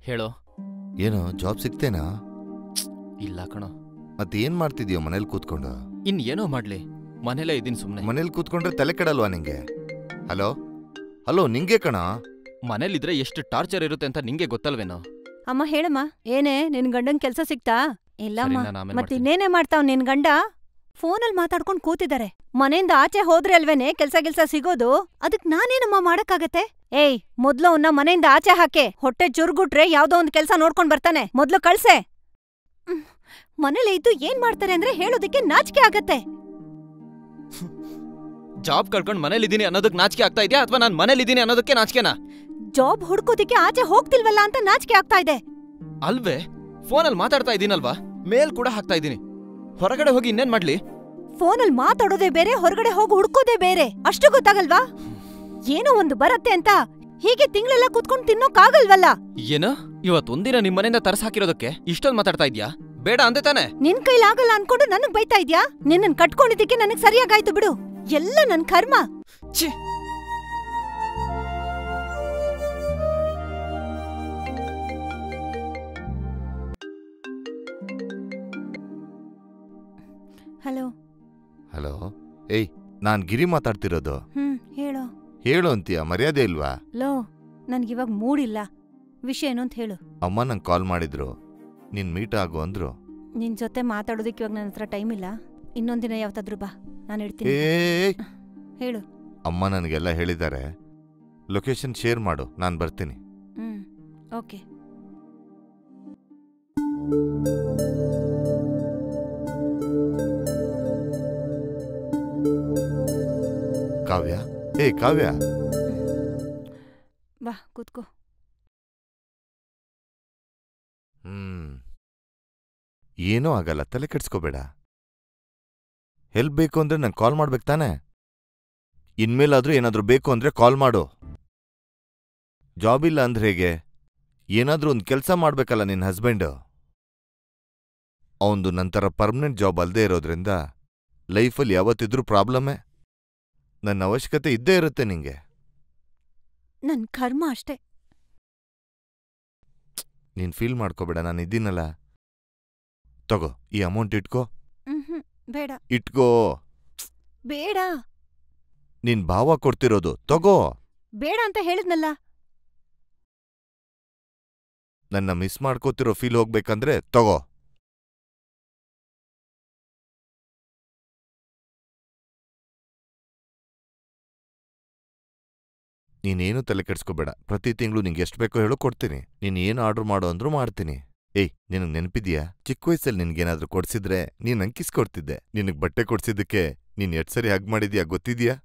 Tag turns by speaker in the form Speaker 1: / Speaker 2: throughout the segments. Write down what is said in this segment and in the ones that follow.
Speaker 1: ಹೇಳೋ.
Speaker 2: ಏನೋ ಜಾಬ್ ಸಿಗ್ತೇನಾ?
Speaker 1: ಇಲ್ಲ ಕಣೋ.
Speaker 2: ಮತ್ತೇನ್ ಮಾಡ್ತಿದ್ಯೋ ಮನೇಲಿ ಕೂತ್ಕೊಂಡು?
Speaker 1: ಏನೋ ಮಾಡ್ಲಿ, ಮನೇಲೇ ಇದ್ದೀನಿ ಸುಮ್ನೆ.
Speaker 2: ಮನೇಲಿ ಕೂತ್ಕೊಂಡ್ರೆ ತಲೆ ಕೆಡಲ್ವಾ ನಿಂಗೆ? ಹಲೋ ಹಲೋ, ನಿಂಗೆ ಕಣ.
Speaker 1: ಮನೇಲಿದ್ರೆ ಎಷ್ಟು ಟಾರ್ಚರ್ ಇರುತ್ತೆ ಅಂತ ನಿಂಗೆ ಗೊತ್ತಲ್ವೇನೋ?
Speaker 3: ಅಮ್ಮ ಹೇಳಮ್ಮ, ಏನೇ ನಿನ್ ಗಂಡನ್ ಕೆಲ್ಸ ಸಿಕ್ತಾ? ಇಲ್ಲಮ್ಮ.
Speaker 1: ಸರಿ, ನಾನ್ ಆಮೇಲ್
Speaker 3: ಮತ್ತಿನ್ನೇನೇ ಮಾಡ್ತಾವ್ ನಿನ್ ಗಂಡ? ಫೋನಲ್ಲಿ ಮಾತಾಡ್ಕೊಂಡ್ ಕೂತಿದ್ದಾರೆ. ಮನೆಯಿಂದ ಆಚೆ ಹೋದ್ರೆ ಅಲ್ವೇನೆ ಕೆಲ್ಸ ಸಿಗೋದು? ಅದಕ್ ನಾನೇನಮ್ಮ ಮಾಡಕ್ಕಾಗತ್ತೆ? ಏಯ್, ಮೊದ್ಲು ಅವ್ನ ಮನೆಯಿಂದ ಆಚೆ ಹಾಕೆ. ಹೊಟ್ಟೆ ಚುರ್ಗುಟ್ರೆ ಯಾವ್ದೋ ಒಂದ್ ಕೆಲ್ಸ ನೋಡ್ಕೊಂಡ್ ಬರ್ತಾನೆ. ಮೊದ್ಲು ಕಳ್ಸೆ. ಮನೇಲಿ ಇದ್ದು ಏನ್ ಮಾಡ್ತಾರೆ ಅಂದ್ರೆ ಹೇಳೋದಕ್ಕೆ ನಾಚಿಕೆ ಆಗತ್ತೆ.
Speaker 1: ಜಾಬ್ ಕಳ್ಕೊಂಡ್ ಮನೇಲಿದ್ದೀನಿ ಅನ್ನೋದಕ್ಕೆ ನಾಚಿಕೆ ಆಗ್ತಾ ಇದೆಯಾ ಅಥವಾ ನಾನ್ ಮನೇಲಿದ್ದೀನಿ ಅನ್ನೋದಕ್ಕೆ ನಾಚಿಕೆನಾ?
Speaker 3: ಜಾಬ್ ಹುಡ್ಕೋದಿಕ್ಕೆ ಆಚೆ ಹೋಗ್ತಿಲ್ವಲ್ಲ ಅಂತ ನಾಚಿಕೆ ಆಗ್ತಾ ಇದೆ.
Speaker 1: ಅಲ್ವೇ, ಫೋನಲ್ಲಿ ಮಾತಾಡ್ತಾ ಇದೀನಲ್ವಾ, ಮೇಲ್ ಕೂಡ ಹಾಕ್ತಾ ಇದೀನಿ. ಹೊರಗಡೆ ಹೋಗಿ ಇನ್ನೇನ್ ಮಾಡ್ಲಿ?
Speaker 3: ಫೋನಲ್ಲಿ ಮಾತಾಡೋದೇ ಬೇರೆ, ಹೊರಗಡೆ ಹೋಗಿ ಹುಡ್ಕೋದೇ ಬೇರೆ. ಅಷ್ಟು ಗೊತ್ತಾಗಲ್ವಾ? ಏನೋ ಒಂದು ಬರತ್ತೆ ಅಂತ ಹೀಗೆ ತಿಂಗಳೆಲ್ಲ ಕೂತ್ಕೊಂಡು ತಿನ್ನೋಕಾಗಲ್ವಲ್ಲ.
Speaker 1: ಏನೋ ಇವತ್ತೊಂದಿನ ನಿಮ್ ಮನೆಯಿಂದ ತರ್ಸ್ ಹಾಕಿರೋದಕ್ಕೆ ಇಷ್ಟೊಂದು ಮಾತಾಡ್ತಾ ಇದ್ಯಾ? ಬೇಡ ಅಂದೆ ತಾನೆ?
Speaker 3: ನಿನ್ ಕೈಲಾಗಲ್ಲ ಅನ್ಕೊಂಡು ನನಗ್ ಬೈತಾ ಇದ್ಯಾ? ನಿನ್ನನ್ ಕಟ್ಕೊಂಡಿದ್ದಕ್ಕೆ ನನಗ್ ಸರಿಯಾಗಾಯ್ತು ಬಿಡು. ಎಲ್ಲ ನನ್ ಕರ್ಮ.
Speaker 1: ಛೀ,
Speaker 3: ಹಲೋ
Speaker 2: ಹಲೋ. ಏಯ್, ನಾನ್ ಗಿರಿ ಮಾತಾಡ್ತಿರೋದು.
Speaker 3: ಹೇಳೋ.
Speaker 2: ಹೇಳು ಅಂತೀಯ, ಮರ್ಯಾದೆ ಇಲ್ವಾ?
Speaker 3: ಲೋ, ನನ್ಗಿವಾಗ ಮೂಡಿಲ್ಲ. ವಿಷಯ ಏನು ಅಂತ ಹೇಳು.
Speaker 2: ಅಮ್ಮ ನಂಗೆ ಕಾಲ್ ಮಾಡಿದ್ರು, ನೀನ್ ಮೀಟ್ ಆಗು ಅಂದ್ರು.
Speaker 3: ನಿನ್ ಜೊತೆ ಮಾತಾಡೋದಕ್ಕೆ ಇವಾಗ ನನ್ನ ಹತ್ರ ಟೈಮ್ ಇಲ್ಲ. ಇನ್ನೊಂದಿನ ಯಾವತ್ತಾದ್ರೂ ಬಾ, ನಾನು ಹೇಳ್ತೀನಿ. ಹೇಳು.
Speaker 2: ಅಮ್ಮ ನನಗೆಲ್ಲ ಹೇಳಿದ್ದಾರೆ. ಲೊಕೇಶನ್ ಶೇರ್ ಮಾಡು, ನಾನ್ ಬರ್ತೀನಿ.
Speaker 3: ಓಕೆ.
Speaker 2: ಕಾವ್ಯ, ಕಾವ್ಯ,
Speaker 3: ಬಾ ಕೂತ್ಕೋ.
Speaker 2: ಏನೂ ಆಗಲ್ಲ, ತಲೆ ಕೆಡ್ಸ್ಕೋಬೇಡ. ಹೆಲ್ಪ್ ಬೇಕು ಅಂದ್ರೆ ನಂಗೆ ಕಾಲ್ ಮಾಡ್ಬೇಕು ತಾನೆ? ಇನ್ಮೇಲಾದ್ರೂ ಏನಾದ್ರೂ ಬೇಕು ಅಂದ್ರೆ ಕಾಲ್ ಮಾಡು. ಜಾಬ್ ಇಲ್ಲ ಅಂದ್ರೆ ಹೇಗೆ? ಏನಾದ್ರೂ ಒಂದು ಕೆಲಸ ಮಾಡ್ಬೇಕಲ್ಲ ನಿನ್ ಹಸ್ಬೆಂಡ್. ಅವಂದು ನಂತರ ಪರ್ಮನೆಂಟ್ ಜಾಬ್ ಅಲ್ದೇ ಇರೋದ್ರಿಂದ ಲೈಫಲ್ಲಿ ಯಾವತ್ತಿದ್ರೂ ಪ್ರಾಬ್ಲಮ್ಮೇ. ನನ್ನ ಅವಶ್ಯಕತೆ ಇದ್ದೇ ಇರುತ್ತೆ ನಿಂಗೆ.
Speaker 3: ನನ್ ಕರ್ಮ ಅಷ್ಟೇ.
Speaker 2: ನೀನ್ ಫೀಲ್ ಮಾಡ್ಕೋಬೇಡ, ನಾನು ಇದ್ದೀನಲ್ಲ. ತಗೋ, ಈ ಅಮೌಂಟ್ ಇಟ್ಕೋ.
Speaker 3: ಬೇಡ.
Speaker 2: ಇಟ್ಕೋ.
Speaker 3: ಬೇಡ.
Speaker 2: ನಿನ್ ಭಾವ ಕೊಡ್ತಿರೋದು, ತಗೋ.
Speaker 3: ಬೇಡ ಅಂತ ಹೇಳಿದ್ನಲ್ಲ.
Speaker 2: ನನ್ನ ಮಿಸ್ ಮಾಡ್ಕೋತಿರೋ ಫೀಲ್ ಹೋಗ್ಬೇಕಂದ್ರೆ ತಗೋ. ನೀನೇನು ತಲೆ ಕೆಡ್ಸ್ಕೋಬೇಡ. ಪ್ರತಿ ತಿಂಗಳು ನಿಂಗೆ ಎಷ್ಟು ಬೇಕೋ ಹೇಳೋ ಕೊಡ್ತೀನಿ. ನೀನ್ ಏನು ಆರ್ಡರ್ ಮಾಡೋ ಅಂದ್ರೂ ಮಾಡ್ತೀನಿ. ಏಯ್, ನಿನಗ್ ನೆನಪಿದ್ಯಾ? ಚಿಕ್ಕ ವಯಸ್ಸಲ್ಲಿ ನಿನ್ಗೇನಾದ್ರೂ ಕೊಡ್ಸಿದ್ರೆ ನೀನ್ ಅಂಕಿಸ್ಕೊಡ್ತಿದ್ದೆ. ನಿನಗ್ ಬಟ್ಟೆ ಕೊಡ್ಸಿದ್ದಕ್ಕೆ ನೀನ್ ಎಷ್ಟ್ ಸರಿ ಹಗ್ ಮಾಡಿದ್ಯಾ ಗೊತ್ತಿದ್ಯಾ?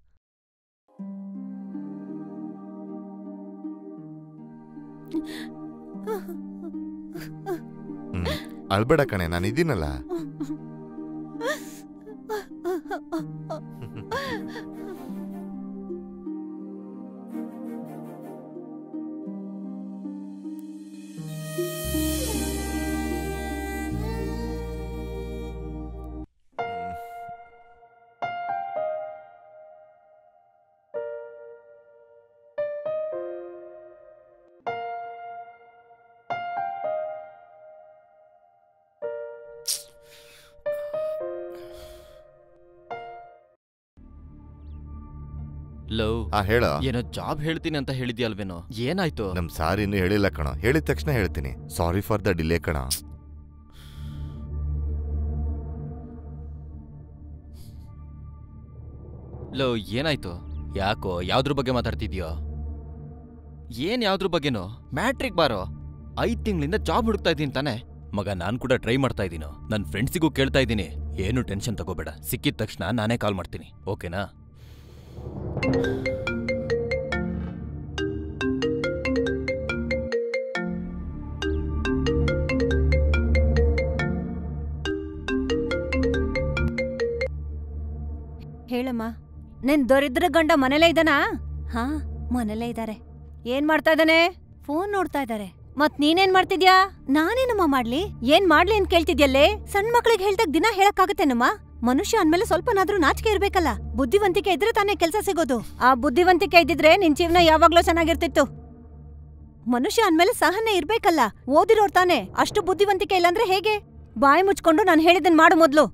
Speaker 2: ಅಳ್ಬೇಡ ಕಣೆ, ನಾನಿದ್ದೀನಲ್ಲ.
Speaker 1: ಲವ್,
Speaker 2: ಹೇಳ.
Speaker 1: ಏನೋ ಜಾಬ್ ಹೇಳ್ತೀನಿ ಅಂತ ಹೇಳಿದ್ಯಲ್ವೇನೋ, ಏನಾಯ್ತು?
Speaker 2: ನಮ್ ಸಾರ್ ಇನ್ನು ಹೇಳಿಲ್ಲ ಕಣ. ಹೇಳಿದ ತಕ್ಷಣ ಹೇಳ್ತೀನಿ. ಸಾರಿ ಫಾರ್ ದ ಡಿಲೇ ಕಣ.
Speaker 1: ಲವ್, ಏನಾಯ್ತು? ಯಾಕೋ ಯಾವ್ದ್ರ ಬಗ್ಗೆ ಮಾತಾಡ್ತಿದ್ಯೋ? ಯಾವ್ದ್ರ ಬಗ್ಗೆನೋ? ಮ್ಯಾಟ್ರಿಕ್ ಬಾರೋ. 5 ತಿಂಗಳಿಂದ ಜಾಬ್ ಹುಡುಕ್ತಾ ಇದ್ದೀನಿ ತಾನೆ ಮಗ. ನಾನ್ ಕೂಡ ಟ್ರೈ ಮಾಡ್ತಾ ಇದ್ದೀನೋ. ನನ್ ಫ್ರೆಂಡ್ಸಿಗೂ ಕೇಳ್ತಾ ಇದ್ದೀನಿ. ಏನು ಟೆನ್ಷನ್ ತಗೋಬೇಡ, ಸಿಕ್ಕಿದ ತಕ್ಷಣ ನಾನೇ ಕಾಲ್ ಮಾಡ್ತೀನಿ, ಓಕೆನಾ?
Speaker 3: ಹೇಳಮ್ಮ. ನಿನ್ ದರಿದ್ರ ಗಂಡ ಮನೇಲೇ ಇದ್ದಾನಾ? ಹಾ, ಮನೇಲೇ ಇದ್ದಾರೆ. ಏನ್ ಮಾಡ್ತಾ ಇದ್ದಾನೆ? ಫೋನ್ ನೋಡ್ತಾ ಇದ್ದಾರೆ. ಮತ್ ನೀನೇನ್ ಮಾಡ್ತಿದ್ಯಾ? ನಾನೇನಮ್ಮ ಮಾಡ್ಲಿ? ಏನ್ ಮಾಡ್ಲಿ ಅಂತ ಕೇಳ್ತಿದ್ಯಲ್ಲೇ? ಸಣ್ಣ ಮಕ್ಳಿಗೆ ಹೇಳ್ದಾಗ ದಿನ ಹೇಳಕ್ಕಾಗತ್ತೇನಮ್ಮ? ಮನುಷ್ಯ ಅಂದ್ಮೇಲೆ ಸ್ವಲ್ಪನಾದ್ರೂ ನಾಚಿಕೆ ಇರ್ಬೇಕಲ್ಲ. ಬುದ್ಧಿವಂತಿಕೆ ಇದ್ರೆ ತಾನೇ ಕೆಲ್ಸ ಸಿಗೋದು. ಆ ಬುದ್ಧಿವಂತಿಕೆ ಇದ್ದಿದ್ರೆ ನಿನ್ ಜೀವನ ಯಾವಾಗ್ಲೂ ಚೆನ್ನಾಗಿರ್ತಿತ್ತು. ಮನುಷ್ಯ ಅಂದ್ಮೇಲೆ ಸಹನೆ ಇರ್ಬೇಕಲ್ಲ. ಓದಿರೋರ್ ತಾನೆ, ಅಷ್ಟು ಬುದ್ಧಿವಂತಿಕೆ ಇಲ್ಲಾಂದ್ರೆ ಹೇಗೆ? ಬಾಯಿ ಮುಚ್ಕೊಂಡು ನಾನು ಹೇಳಿದ್ದನ್ ಮಾಡು ಮೊದ್ಲು.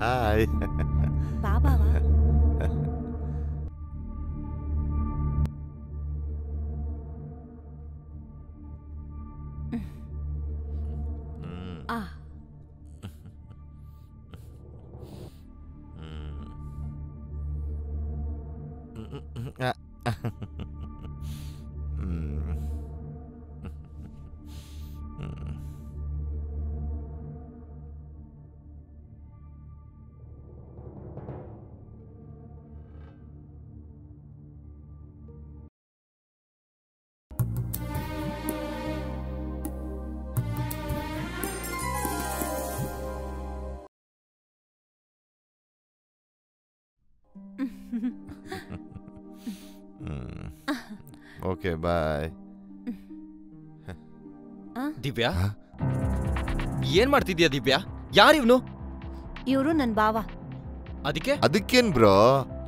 Speaker 2: ಹಾಯ್.
Speaker 3: ಬಾಬಾ ಆ
Speaker 2: ಓಕೆ ಬಾಯ್.
Speaker 1: ದಿವ್ಯಾ, ಏನ್ ಮಾಡ್ತಿದ್ಯಾ ದಿವ್ಯಾ? ಯಾರಿವ್ನು?
Speaker 3: ಇವ್ರು ನನ್ ಬಾವ.
Speaker 2: ಅದಕ್ಕೇನ್ ಬ್ರೋ,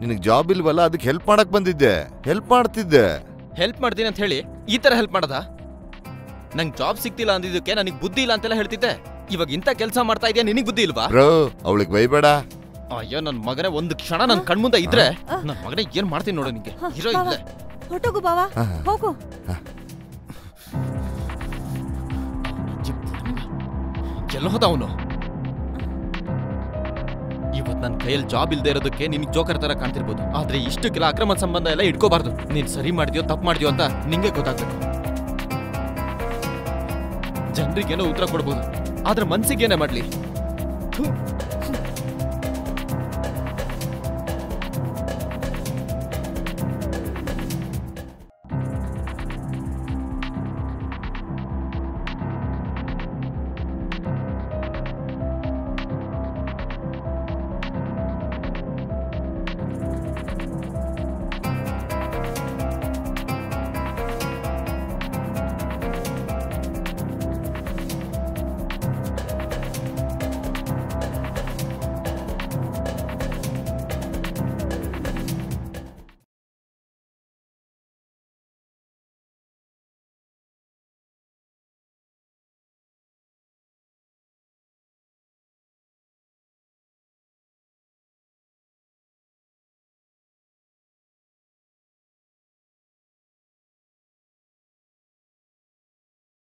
Speaker 2: ನಿನಗ್ ಜಾಬ್ ಇಲ್ವಲ್ಲ, ಅದಕ್ಕೆ ಹೆಲ್ಪ್ ಮಾಡಕ್ ಬಂದಿದ್ದೆ. ಹೆಲ್ಪ್ ಮಾಡ್ತಿದ್ದೆ.
Speaker 1: ಹೆಲ್ಪ್ ಮಾಡ್ತೀನಿ ಅಂತ ಹೇಳಿ ಈ ತರ ಹೆಲ್ಪ್ ಮಾಡದ? ನಂಗ್ ಜಾಬ್ ಸಿಕ್ತಿಲ್ಲ ಅಂದಿದ್ದಕ್ಕೆ ನನಗ್ ಬುದ್ಧಿ ಇಲ್ಲ ಅಂತೆಲ್ಲ ಹೇಳ್ತಿದ್ದೆ. ಇವಾಗ ಇಂತ ಕೆಲಸ ಮಾಡ್ತಾ ಇದೆಯಾ, ನಿನಗ್ ಬುದ್ಧಿ ಇಲ್ವಾ?
Speaker 2: ಬ್ರೋ, ಅವಳಿಗೆ ಬೈಬೇಡ.
Speaker 1: ಅಯ್ಯೋ ನನ್ ಮಗನೇ, ಒಂದು ಕ್ಷಣ ನನ್ ಕಣ್ಮುಂದೆ ಇದ್ರೆ ನನ್ ಮಗನೇ ಏನ್ ಮಾಡ್ತೀನಿ ನೋಡು ನಿಂಗೆ. ಇರೋ ಇಲ್ಲೇ.
Speaker 3: ಹೊಟ್ಟೋಗು ಬಾವ, ಹೋಗು.
Speaker 1: ಎಲ್ಲ ಹೋದ ಅವನು. ಇವತ್ ನನ್ ಕೈಯಲ್ಲಿ ಜಾಬ್ ಇಲ್ದೇ ಇರೋದಕ್ಕೆ ನಿನಗ್ ಜೋಕರ್ ತರ ಕಾಣ್ತಿರ್ಬೋದು, ಆದ್ರೆ ಇಷ್ಟಕ್ಕೆಲ್ಲ ಅಕ್ರಮ ಸಂಬಂಧ ಎಲ್ಲ ಇಟ್ಕೋಬಾರ್ದು. ನೀನ್ ಸರಿ ಮಾಡಿದ್ಯೋ ತಪ್ಪು ಮಾಡಿದ್ಯೋ ಅಂತ ನಿಂಗೆ ಗೊತ್ತಾಗ್ಬೇಕು. ಜನರಿಗೇನೋ ಉತ್ತರ ಕೊಡ್ಬೋದು, ಆದ್ರೆ ಮನ್ಸಿಗೇನೆ ಮಾಡ್ಲಿ.